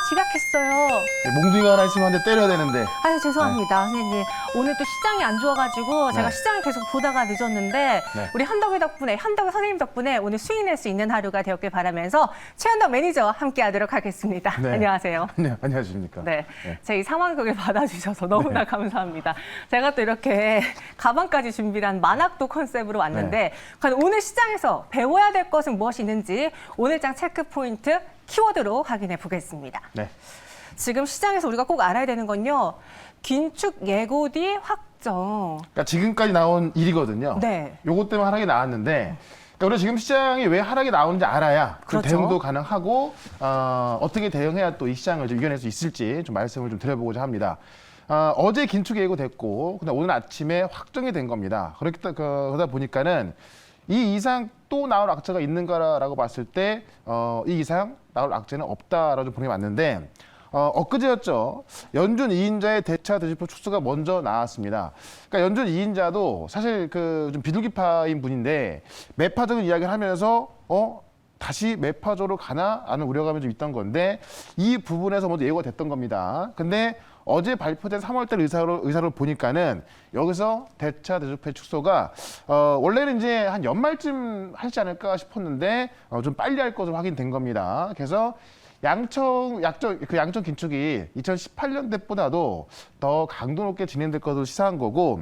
지각했어요. 몽둥이가 하나 있으면 한 대 때려야 되는데. 아유, 죄송합니다, 선생님. 오늘 또 시장이 안 좋아가지고 제가 시장을 계속 보다가 늦었는데 우리 현덕이 선생님 덕분에 오늘 수익낼 수 있는 하루가 되었길 바라면서 최현덕 매니저와 함께하도록 하겠습니다. 네. 안녕하세요. 네, 안녕하십니까. 네, 제 이 상황극을 받아주셔서 너무나 감사합니다. 제가 또 이렇게 가방까지 준비한 만학도 컨셉으로 왔는데 과연 오늘 시장에서 배워야 될 것은 무엇이 있는지 오늘장 체크 포인트 키워드로 확인해 보겠습니다. 네. 지금 시장에서 우리가 꼭 알아야 되는 건요. 긴축 예고디 확정. 그러니까 지금까지 나온 일이거든요. 네. 요것 때문에 하락이 나왔는데 그러니까 우리가 지금 시장이 왜 하락이 나오는지 알아야 그 그렇죠. 대응도 가능하고 어떻게 대응해야 또 이 시장을 좀 이겨낼 수 있을지 좀 말씀을 좀 드려보고자 합니다. 어제 긴축 예고됐고 근데 오늘 아침에 확정이 된 겁니다. 그러다 보니까는 이 이상 또 나올 악재가 있는가라고 봤을 때 이 이상 나올 악재는 없다라고 보는 게 맞는데 엊그제였죠. 연준 2인자의 대차 대주표 축소가 먼저 나왔습니다. 그러니까 연준 2인자도 사실 좀 비둘기파인 분인데 매파적인 이야기를 하면서 다시 매파적으로 가나? 라는 우려감이 좀 있던 건데 이 부분에서 먼저 예고가 됐던 겁니다. 근데 어제 발표된 3월달 의사를 보니까는 여기서 대차 대주표 축소가 원래는 이제 한 연말쯤 하지 않을까 싶었는데 좀 빨리 할 것으로 확인된 겁니다. 그래서 양적 긴축이 2018년대보다도 더 강도 높게 진행될 것으로 시사한 거고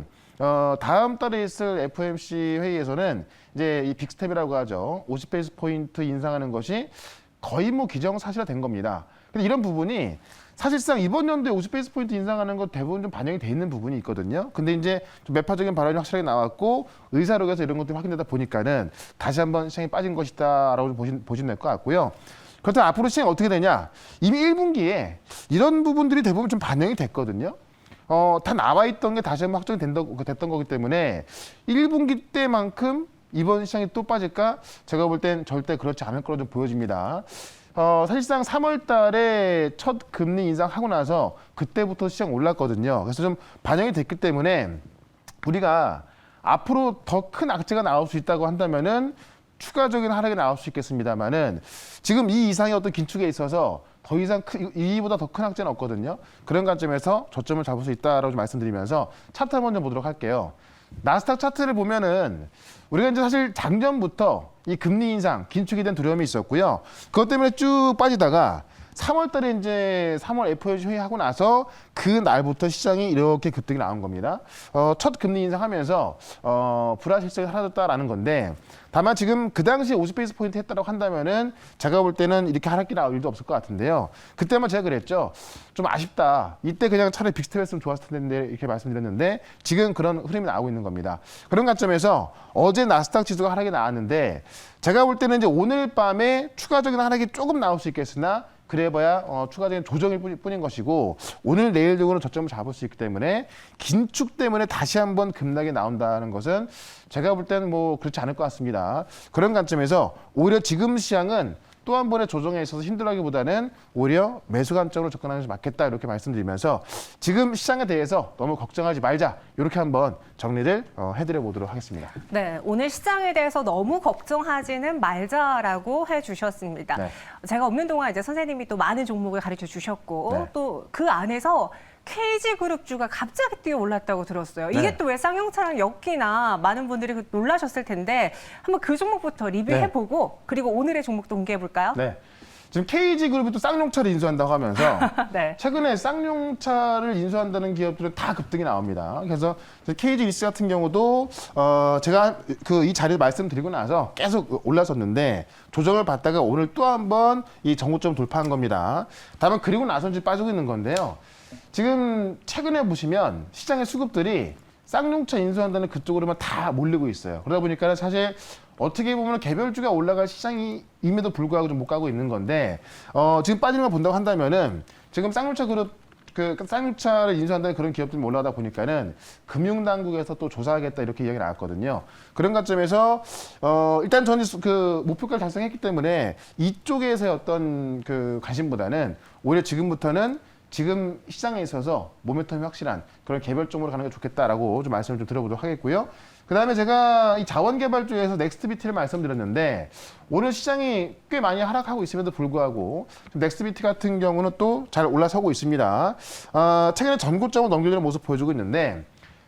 다음 달에 있을 FOMC 회의에서는 이제 이 빅스텝이라고 하죠. 50베이스 포인트 인상하는 것이 거의 뭐 기정사실화된 겁니다. 근데 이런 부분이 사실상 이번 연도에 50베이스 포인트 인상하는 것 대부분 좀 반영이 돼 있는 부분이 있거든요. 근데 이제 좀 매파적인 발언이 확실하게 나왔고 의사록에서 이런 것들이 확인되다 보니까는 다시 한번 시장이 빠진 것이다라고 보시면 될 것 같고요. 그렇다면 앞으로 시장이 어떻게 되냐? 이미 1분기에 이런 부분들이 대부분 좀 반영이 됐거든요. 다 나와 있던 게 다시 한번 확정이 됐던 거기 때문에 1분기 때만큼 이번 시장이 또 빠질까? 제가 볼 땐 절대 그렇지 않을 거로 좀 보여집니다. 사실상 3월 달에 첫 금리 인상하고 나서 그때부터 시장 올랐거든요. 그래서 좀 반영이 됐기 때문에 우리가 앞으로 더 큰 악재가 나올 수 있다고 한다면은 추가적인 하락이 나올 수 있겠습니다만은 지금 이 이상의 어떤 긴축에 있어서 더 이상 이보다 더 큰 악재는 없거든요. 그런 관점에서 저점을 잡을 수 있다라고 좀 말씀드리면서 차트 먼저 보도록 할게요. 나스닥 차트를 보면은 우리가 이제 사실 작년부터 이 금리 인상, 긴축에 대한 두려움이 있었고요. 그것 때문에 쭉 빠지다가 3월 달에 이제 3월 FOMC 회의하고 나서 그 날부터 시장이 이렇게 급등이 나온 겁니다. 첫 금리 인상하면서 불확실성이 사라졌다라는 건데 다만 지금 그 당시에 50베이스 포인트 했다고 한다면은 제가 볼 때는 이렇게 하락기 나올 일도 없을 것 같은데요. 그때만 제가 그랬죠. 좀 아쉽다. 이때 그냥 차라리 빅스텝 했으면 좋았을 텐데 이렇게 말씀드렸는데 지금 그런 흐름이 나오고 있는 겁니다. 그런 관점에서 어제 나스닥 지수가 하락이 나왔는데 제가 볼 때는 이제 오늘 밤에 추가적인 하락이 조금 나올 수 있겠으나 그래봐야 추가적인 조정일 뿐인 것이고 오늘 내일 등으로 저점을 잡을 수 있기 때문에 긴축 때문에 다시 한번 급락이 나온다는 것은 제가 볼 때는 뭐 그렇지 않을 것 같습니다. 그런 관점에서 오히려 지금 시장은 또 한 번의 조정에 있어서 힘들어하기보다는 오히려 매수 관점으로 접근하는 것이 맞겠다 이렇게 말씀드리면서 지금 시장에 대해서 너무 걱정하지 말자 이렇게 한번 정리를 해드려 보도록 하겠습니다. 네, 오늘 시장에 대해서 너무 걱정하지는 말자라고 해주셨습니다. 네. 제가 없는 동안 이제 선생님이 또 많은 종목을 가르쳐 주셨고 네. 또 그 안에서 KG그룹주가 갑자기 뛰어 올랐다고 들었어요. 이게 네. 또 왜 쌍용차랑 엮이나 많은 분들이 놀라셨을 텐데 한번 그 종목부터 리뷰해보고 그리고 오늘의 종목도 공개해볼까요? 네. 지금 KG그룹이 또 쌍용차를 인수한다고 하면서 네. 최근에 쌍용차를 인수한다는 기업들은 다 급등이 나옵니다. 그래서 KG리스 같은 경우도 제가 이 자리를 말씀드리고 나서 계속 올랐었는데 조정을 받다가 오늘 또 한 번 이 정고점 돌파한 겁니다. 다만 그리고 나서는 빠지고 있는 건데요. 지금 최근에 보시면 시장의 수급들이 쌍용차 인수한다는 그쪽으로만 다 몰리고 있어요. 그러다 보니까 사실 어떻게 보면 개별주가 올라갈 시장임에도 불구하고 좀 못 가고 있는 건데 지금 빠지는 걸 본다고 한다면은 지금 쌍용차 그룹 쌍용차를 인수한다는 그런 기업들이 올라가다 보니까는 금융당국에서 또 조사하겠다 이렇게 이야기 나왔거든요. 그런 관점에서 일단 저는 목표가를 달성했기 때문에 이쪽에서의 어떤 관심보다는 오히려 지금부터는 지금 시장에 있어서 모멘텀이 확실한 그런 개별종으로 가는 게 좋겠다라고 좀 말씀을 좀 드려보도록 하겠고요. 그다음에 제가 이 자원개발 쪽에서 넥스트비티를 말씀드렸는데 오늘 시장이 꽤 많이 하락하고 있음에도 불구하고 넥스트비티 같은 경우는 또 잘 올라서고 있습니다. 최근에 전고점을 넘겨주는 모습 보여주고 있는데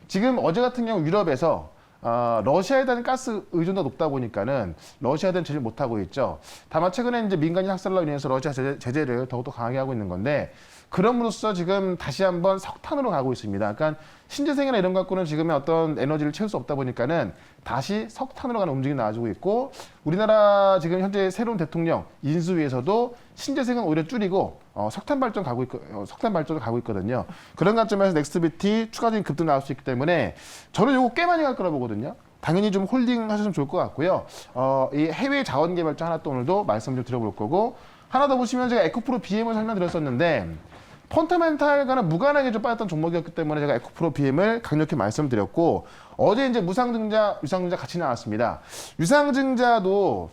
지금 어제 같은 경우 유럽에서 러시아에 대한 가스 의존도가 높다 보니까는 러시아에 대한 제재를 못하고 있죠. 다만 최근에 이제 민간인 학살로 인해서 러시아 제재를 더욱더 강하게 하고 있는 건데 그럼으로써 지금 다시 한번 석탄으로 가고 있습니다. 그러니까 신재생이나 이런 것 갖고는 지금의 어떤 에너지를 채울 수 없다 보니까는 다시 석탄으로 가는 움직임이 나와주고 있고 우리나라 지금 현재 새로운 대통령 인수위에서도 신재생은 오히려 줄이고 석탄 발전을 가고 있거든요. 그런 관점에서 넥스트비티 추가적인 급등 나올 수 있기 때문에 저는 이거 꽤 많이 갈 거라 보거든요. 당연히 좀 홀딩 하시면 좋을 것 같고요. 이 해외 자원 개발자 하나 또 오늘도 말씀 좀 드려볼 거고 하나 더 보시면 제가 에코프로 BM을 설명드렸었는데 펀더멘탈과는 무관하게 좀 빠졌던 종목이었기 때문에 제가 에코프로 BM을 강력히 말씀드렸고 어제 이제 무상증자, 유상증자 같이 나왔습니다. 유상증자도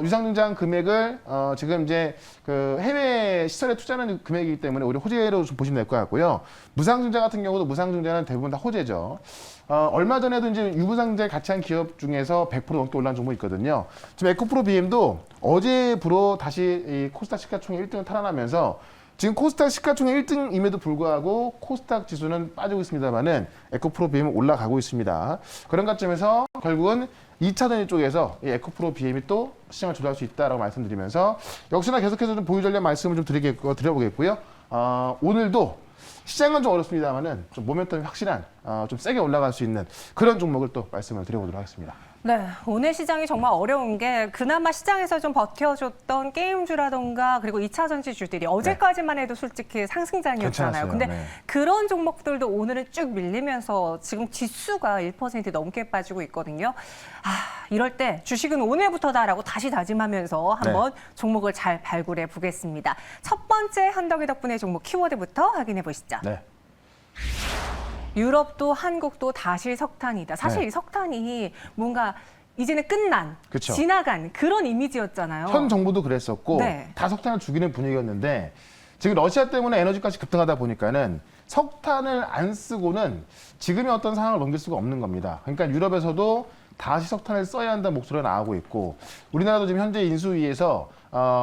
유상증자한 금액을 지금 이제 그 해외 시설에 투자하는 금액이기 때문에 오히려 호재로 좀 보시면 될 것 같고요. 무상증자 같은 경우도 무상증자는 대부분 다 호재죠. 얼마 전에도 이제 유무상증자에 같이 한 기업 중에서 100% 넘게 올라온 종목이 있거든요. 지금 에코프로 BM도 어제부로 다시 이 코스닥 시가총액 1등을 탈환하면서 지금 코스닥 시가총액 1등임에도 불구하고 코스닥 지수는 빠지고 있습니다만은 에코프로 BM은 올라가고 있습니다. 그런 관점에서 결국은 2차 전지 쪽에서 이 에코프로 BM이 또 시장을 조절할 수 있다라고 말씀드리면서 역시나 계속해서 좀 보유 전략 말씀을 좀 드려보겠고요. 오늘도 시장은 좀 어렵습니다만은 좀 모멘텀이 확실한 좀 세게 올라갈 수 있는 그런 종목을 또 말씀을 드려보도록 하겠습니다. 네, 오늘 시장이 정말 어려운 게 그나마 시장에서 좀 버텨줬던 게임주라던가 그리고 2차 전지주들이 어제까지만 해도 솔직히 상승장이었잖아요. 괜찮았어요. 근데 네. 그런 종목들도 오늘은 쭉 밀리면서 지금 지수가 1% 넘게 빠지고 있거든요. 이럴 때 주식은 오늘부터다라고 다시 다짐하면서 한번 종목을 잘 발굴해 보겠습니다. 첫 번째 현덕이 덕분에 종목 키워드부터 확인해 보시죠. 네. 유럽도 한국도 다시 석탄이다. 사실 네. 이 석탄이 뭔가 이제는 끝난, 그쵸. 지나간 그런 이미지였잖아요. 현 정부도 그랬었고 네. 다 석탄을 죽이는 분위기였는데 지금 러시아 때문에 에너지값이 급등하다 보니까는 석탄을 안 쓰고는 지금의 어떤 상황을 넘길 수가 없는 겁니다. 그러니까 유럽에서도 다시 석탄을 써야 한다는 목소리가 나오고 있고 우리나라도 지금 현재 인수위에서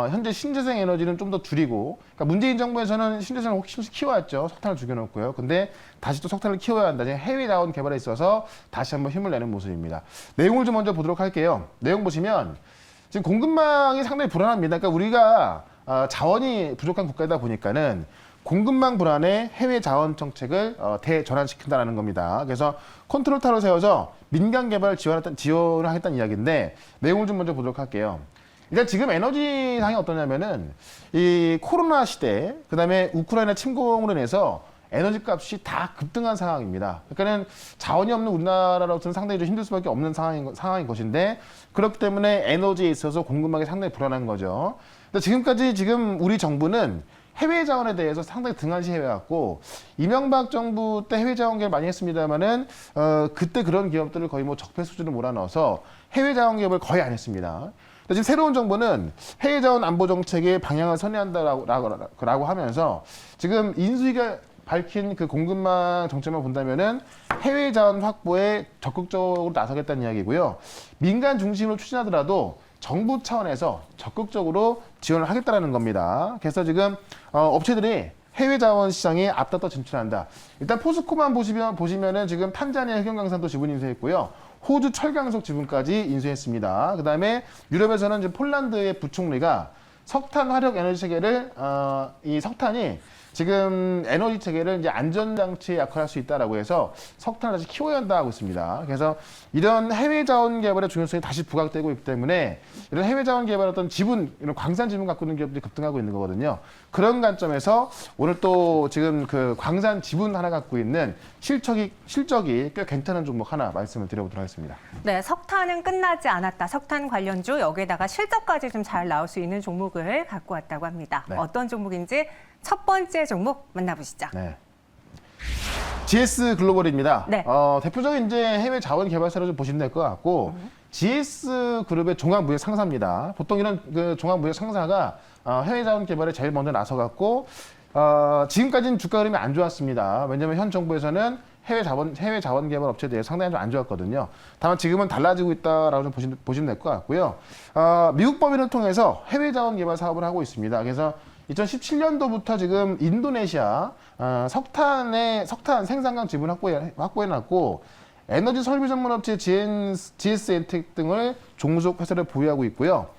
현재 신재생 에너지는 좀 더 줄이고 그러니까 문재인 정부에서는 신재생을 혹시 키워왔죠. 석탄을 죽여놓고요. 근데 다시 또 석탄을 키워야 한다. 해외 자원 개발에 있어서 다시 한번 힘을 내는 모습입니다. 내용을 좀 먼저 보도록 할게요. 내용 보시면 지금 공급망이 상당히 불안합니다. 그러니까 우리가 자원이 부족한 국가이다 보니까는 공급망 불안에 해외 자원 정책을 대전환시킨다는 겁니다. 그래서 컨트롤 타워를 세워서 민간 개발을 지원을 하겠다는 이야기인데 내용을 좀 먼저 보도록 할게요. 일단 지금 에너지 상황이 어떠냐면은 이 코로나 시대, 그다음에 우크라이나 침공으로 인해서 에너지 값이 다 급등한 상황입니다. 그러니까는 자원이 없는 우리나라로서는 상당히 좀 힘들 수밖에 없는 상황인 것인데 그렇기 때문에 에너지에 있어서 공급망이 상당히 불안한 거죠. 근데 지금까지 지금 우리 정부는 해외 자원에 대해서 상당히 등한시해왔고 이명박 정부 때 해외 자원 개발 많이 했습니다만은 그때 그런 기업들을 거의 뭐 적폐 수준으로 몰아넣어서 해외 자원 개발을 거의 안 했습니다. 지금 새로운 정부는 해외 자원 안보 정책의 방향을 선회한다라고 하면서 지금 인수위가 밝힌 그 공급망 정책만 본다면은 해외 자원 확보에 적극적으로 나서겠다는 이야기고요. 민간 중심으로 추진하더라도 정부 차원에서 적극적으로 지원을 하겠다는 겁니다. 그래서 지금 업체들이 해외 자원 시장에 앞다퉈 진출한다. 일단 포스코만 보시면은 지금 탄자니아 흑연강산도 지분 인수했고요. 호주 철강석 지분까지 인수했습니다. 그다음에 유럽에서는 이제 폴란드의 부총리가 석탄 화력 에너지 체계를 이 석탄이 지금 에너지 체계를 이제 안전장치의 역할을 할 수 있다라고 해서 석탄을 다시 키워야 한다 하고 있습니다. 그래서 이런 해외 자원 개발의 중요성이 다시 부각되고 있기 때문에 이런 해외 자원 개발 어떤 지분, 이런 광산 지분 갖고 있는 기업들이 급등하고 있는 거거든요. 그런 관점에서 오늘 또 지금 그 광산 지분 하나 갖고 있는 실적이 꽤 괜찮은 종목 하나 말씀을 드려보도록 하겠습니다. 네, 석탄은 끝나지 않았다. 석탄 관련주 여기에다가 실적까지 좀 잘 나올 수 있는 종목을 갖고 왔다고 합니다. 네. 어떤 종목인지 첫 번째 종목 만나보시죠. 네. GS 글로벌입니다. 네. 대표적인 이제 해외 자원 개발사로 좀 보시면 될 것 같고, GS 그룹의 종합무역 상사입니다. 보통 이런 그 종합무역 상사가 해외 자원 개발에 제일 먼저 나서갖고, 지금까지는 주가 흐름이 안 좋았습니다. 왜냐하면 현 정부에서는 해외 자원 개발 업체에 대해 상당히 좀 안 좋았거든요. 다만 지금은 달라지고 있다라고 좀 보시면 될 것 같고요. 미국 법인을 통해서 해외 자원 개발 사업을 하고 있습니다. 그래서 2017년도부터 지금 인도네시아 석탄 생산강 지분 확보해놨고 에너지 설비 전문 업체 GS 엔텍 등을 종속 회사를 보유하고 있고요.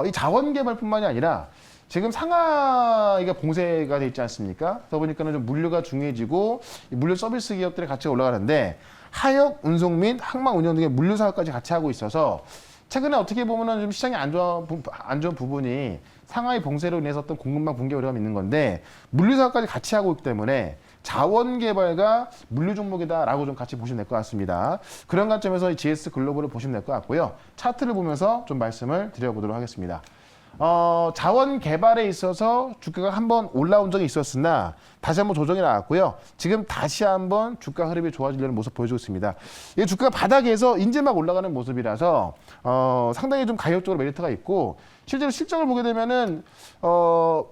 이 자원 개발뿐만이 아니라 지금 상하이가 봉쇄가 돼 있지 않습니까? 그러다 보니까는 좀 물류가 중요해지고 물류 서비스 기업들의 가치가 올라가는데 하역, 운송 및 항만 운영 등의 물류 사업까지 같이 하고 있어서 최근에 어떻게 보면은 좀 시장이 안 좋은 부분이 상하이 봉쇄로 인해서 어떤 공급망 붕괴 우려가 있는 건데 물류 사업까지 같이 하고 있기 때문에 자원 개발과 물류 종목이다라고 좀 같이 보시면 될 것 같습니다. 그런 관점에서 이 GS 글로벌을 보시면 될 것 같고요. 차트를 보면서 좀 말씀을 드려보도록 하겠습니다. 자원 개발에 있어서 주가가 한번 올라온 적이 있었으나 다시 한번 조정이 나왔고요. 지금 다시 한번 주가 흐름이 좋아지려는 모습 보여주고 있습니다. 이 주가가 바닥에서 이제 막 올라가는 모습이라서 상당히 좀 가격적으로 메리트가 있고 실제로 실적을 보게 되면은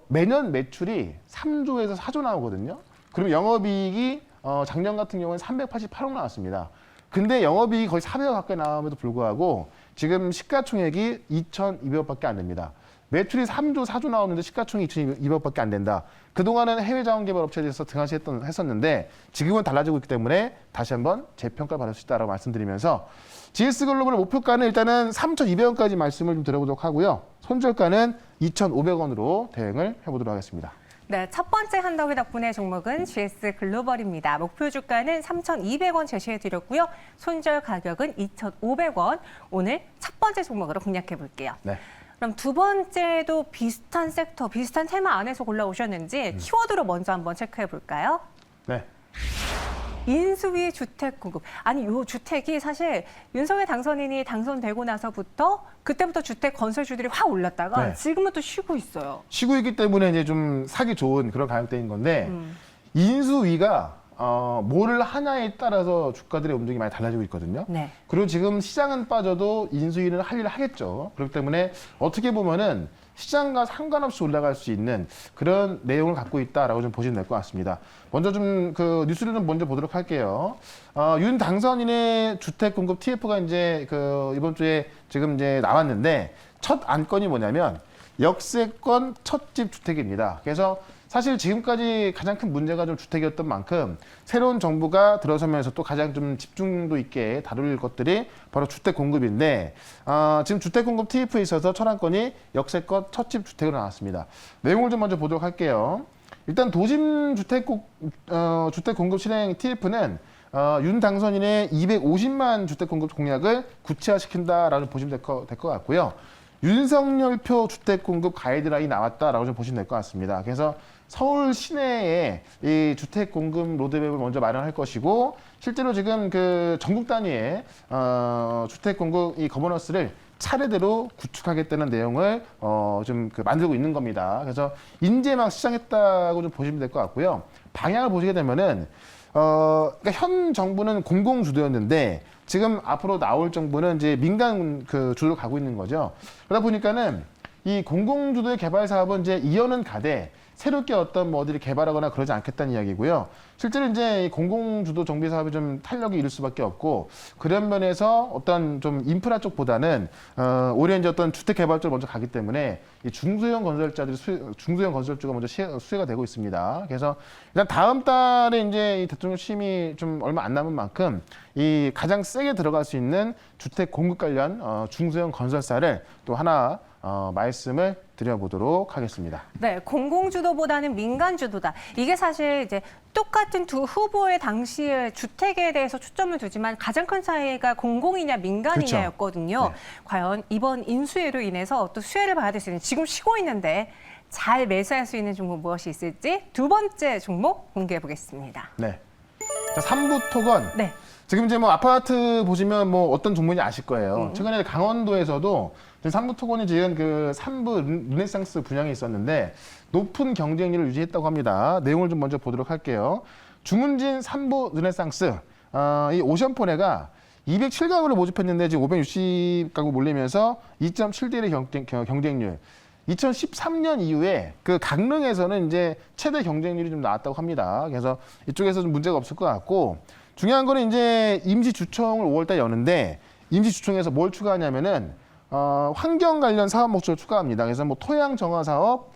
매년 매출이 3조에서 4조 나오거든요. 그러면 영업이익이 작년 같은 경우는 388억 나왔습니다. 근데 영업이익이 거의 400억 가까이 나옴에도 불구하고 지금 시가총액이 2,200억밖에 안 됩니다. 매출이 3조, 4조 나오는데 시가총액이 2,200억밖에 안 된다. 그동안은 해외 자원개발 업체에 대해서 등한시 했었는데 지금은 달라지고 있기 때문에 다시 한번 재평가를 받을 수 있다고 말씀드리면서 GS 글로벌 목표가는 일단은 3,200원까지 말씀을 좀 드려보도록 하고요. 손절가는 2,500원으로 대응을 해보도록 하겠습니다. 네, 첫 번째 한더위 덕분에 종목은 GS 글로벌입니다. 목표 주가는 3,200원 제시해드렸고요. 손절 가격은 2,500원. 오늘 첫 번째 종목으로 공략해 볼게요. 네. 그럼 두 번째도 비슷한 섹터, 비슷한 테마 안에서 골라오셨는지 키워드로 먼저 한번 체크해 볼까요? 네. 인수위 주택 공급. 아니, 요 주택이 사실 윤석열 당선인이 당선되고 나서부터 그때부터 주택 건설주들이 확 올랐다가 네. 지금은 또 쉬고 있어요. 쉬고 있기 때문에 이제 좀 사기 좋은 그런 가격대인 건데 인수위가 뭐를 하냐에 따라서 주가들의 움직임이 많이 달라지고 있거든요. 네. 그리고 지금 시장은 빠져도 인수위는 할 일을 하겠죠. 그렇기 때문에 어떻게 보면은 시장과 상관없이 올라갈 수 있는 그런 내용을 갖고 있다라고 좀 보시면 될 것 같습니다. 먼저 좀 그 뉴스를 좀 먼저 보도록 할게요. 윤 당선인의 주택 공급 TF가 이제 그 이번 주에 지금 이제 나왔는데 첫 안건이 뭐냐면 역세권 첫집 주택입니다. 그래서 사실 지금까지 가장 큰 문제가 좀 주택이었던 만큼 새로운 정부가 들어서면서 또 가장 좀 집중도 있게 다룰 것들이 바로 주택 공급인데 지금 주택 공급 TF에 있어서 첫 안건이 역세권 첫집 주택으로 나왔습니다. 내용을 좀 먼저 보도록 할게요. 일단 도심 주택 공급 실행 TF는 윤 당선인의 250만 주택 공급 공약을 구체화시킨다라고 보시면 될 것 같고요. 윤석열표 주택 공급 가이드라인이 나왔다라고 좀 보시면 될 것 같습니다. 그래서 서울 시내에 이 주택 공급 로드맵을 먼저 마련할 것이고 실제로 지금 그 전국 단위의 주택 공급 이 거버넌스를 차례대로 구축하겠다는 내용을 좀 만들고 있는 겁니다. 그래서 이제 막 시작했다고 좀 보시면 될 것 같고요. 방향을 보시게 되면은 그러니까 현 정부는 공공 주도였는데 지금 앞으로 나올 정부는 이제 민간 그 주도로 가고 있는 거죠. 그러다 보니까는 이 공공 주도의 개발 사업은 이제 이어는 가되 새롭게 어떤 뭐 어디를 개발하거나 그러지 않겠다는 이야기고요. 실제로 이제 이 공공주도 정비 사업이 좀 탄력이 이룰 수밖에 없고 그런 면에서 어떤 좀 인프라 쪽보다는 오히려 이제 어떤 주택 개발 쪽으로 먼저 가기 때문에 이 중소형 건설주가 먼저 수혜가 되고 있습니다. 그래서 일단 다음 달에 이제 이 대통령 취임이 좀 얼마 안 남은 만큼 이 가장 세게 들어갈 수 있는 주택 공급 관련 중소형 건설사를 또 하나 말씀을 드려보도록 하겠습니다. 네, 공공주도보다는 민간주도다. 이게 사실 이제 똑같은 두 후보의 당시의 주택에 대해서 초점을 두지만 가장 큰 차이가 공공이냐 민간이냐였거든요. 그렇죠. 네. 과연 이번 인수위로 인해서 또 수혜를 받을 수 있는 지금 쉬고 있는데 잘 매수할 수 있는 종목 무엇이 있을지 두 번째 종목 공개해 보겠습니다. 네. 자, 3부 토건. 네. 지금 이제 뭐 아파트 보시면 뭐 어떤 종목인지 아실 거예요. 최근에 강원도에서도 지금 삼부토건이 지은 그 3부 르네상스 분양이 있었는데 높은 경쟁률을 유지했다고 합니다. 내용을 좀 먼저 보도록 할게요. 중운진 3부 르네상스 이 오션포레가 207가구를 모집했는데 지금 560가구 몰리면서 2.7대 1의 경쟁률. 2013년 이후에 그 강릉에서는 이제 최대 경쟁률이 좀 나왔다고 합니다. 그래서 이쪽에서 좀 문제가 없을 것 같고 중요한 거는 이제 임시주총을 5월달에 여는데 임시주총에서 뭘 추가하냐면은 환경 관련 사업 목적을 추가합니다. 그래서 뭐 토양 정화 사업,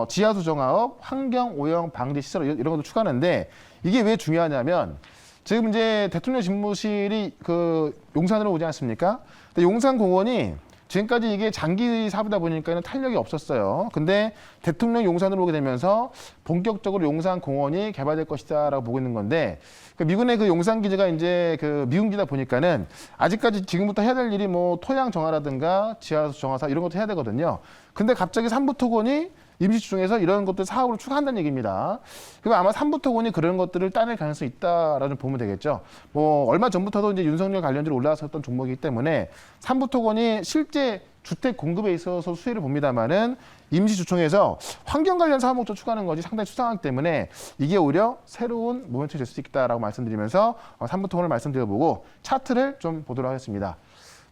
지하수 정화업, 환경 오염 방지 시설 이런 것도 추가하는데 이게 왜 중요하냐면 지금 이제 대통령 집무실이 그 용산으로 오지 않습니까? 근데 용산공원이 지금까지 이게 장기 사업이다 보니까는 탄력이 없었어요. 근데 대통령 용산으로 오게 되면서 본격적으로 용산공원이 개발될 것이다라고 보고 있는 건데 그 미군의 그 용산 기지가 이제 그 미군기다 보니까는 아직까지 지금부터 해야 될 일이 뭐 토양 정화라든가 지하수 정화사 이런 것도 해야 되거든요. 근데 갑자기 삼부토건이 임시주총에서 이런 것들 사업으로 추가한다는 얘기입니다. 그럼 아마 삼부토건이 그런 것들을 따낼 가능성이 있다라는 보면 되겠죠. 뭐 얼마 전부터도 이제 윤석열 관련주로 올라왔었던 종목이기 때문에 삼부토건이 실제 주택 공급에 있어서 수혜를 봅니다만은 임시주총에서 환경 관련 사업 목적 추가하는 것이 상당히 수상하기 때문에 이게 오히려 새로운 모멘텀이 될 수 있다라고 말씀드리면서 삼부토건을 말씀드려보고 차트를 좀 보도록 하겠습니다.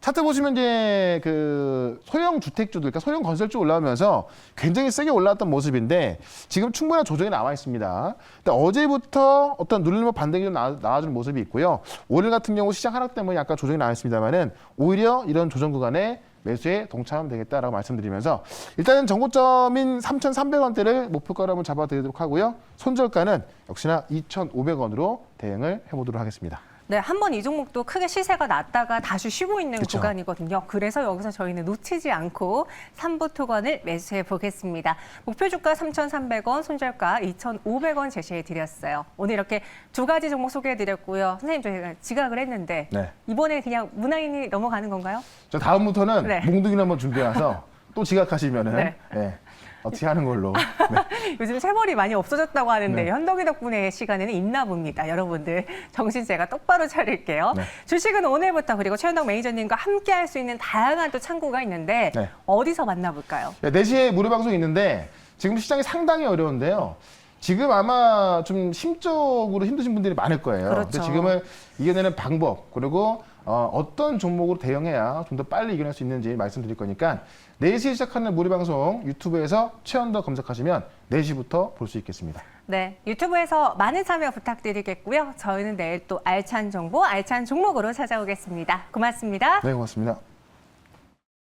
차트 보시면 이제 그 소형 주택주들, 그러니까 소형 건설주 올라오면서 굉장히 세게 올라왔던 모습인데 지금 충분한 조정이 나와 있습니다. 어제부터 어떤 누르면 반등이 좀 나와주는 모습이 있고요. 오늘 같은 경우 시장 하락 때문에 약간 조정이 나와 있습니다만은 오히려 이런 조정 구간에 매수에 동참하면 되겠다라고 말씀드리면서 일단은 정고점인 3,300원대를 목표가로 한번 잡아드리도록 하고요. 손절가는 역시나 2,500원으로 대응을 해보도록 하겠습니다. 네, 한 번 이 종목도 크게 시세가 났다가 다시 쉬고 있는 그쵸. 구간이거든요. 그래서 여기서 저희는 놓치지 않고 삼부토건을 매수해 보겠습니다. 목표 주가 3,300원, 손절가 2,500원 제시해 드렸어요. 오늘 이렇게 두 가지 종목 소개해 드렸고요. 선생님, 저희가 지각을 했는데 네. 이번에 그냥 무난히 넘어가는 건가요? 자, 다음부터는 네. 몽둥이를 한번 준비해서 또 지각하시면은 네. 네, 어떻게 하는 걸로. 네. 요즘 세벌이 많이 없어졌다고 하는데 네. 현덕이 덕분에 시간에는 있나 봅니다. 여러분들 정신 제가 똑바로 차릴게요. 네. 주식은 오늘부터 그리고 최현덕 매니저님과 함께 할 수 있는 다양한 또 창구가 있는데 네. 어디서 만나볼까요? 4시에 무료 방송이 있는데 지금 시장이 상당히 어려운데요. 지금 아마 좀 심적으로 힘드신 분들이 많을 거예요. 그렇죠. 근데 지금은 이겨내는 방법 그리고 어떤 종목으로 대응해야 좀 더 빨리 이겨낼 수 있는지 말씀드릴 거니까 4시에 시작하는 무료 방송 유튜브에서 최현덕 검색하시면 4시부터 볼 수 있겠습니다. 네, 유튜브에서 많은 참여 부탁드리겠고요. 저희는 내일 또 알찬 정보, 알찬 종목으로 찾아오겠습니다. 고맙습니다. 네, 고맙습니다.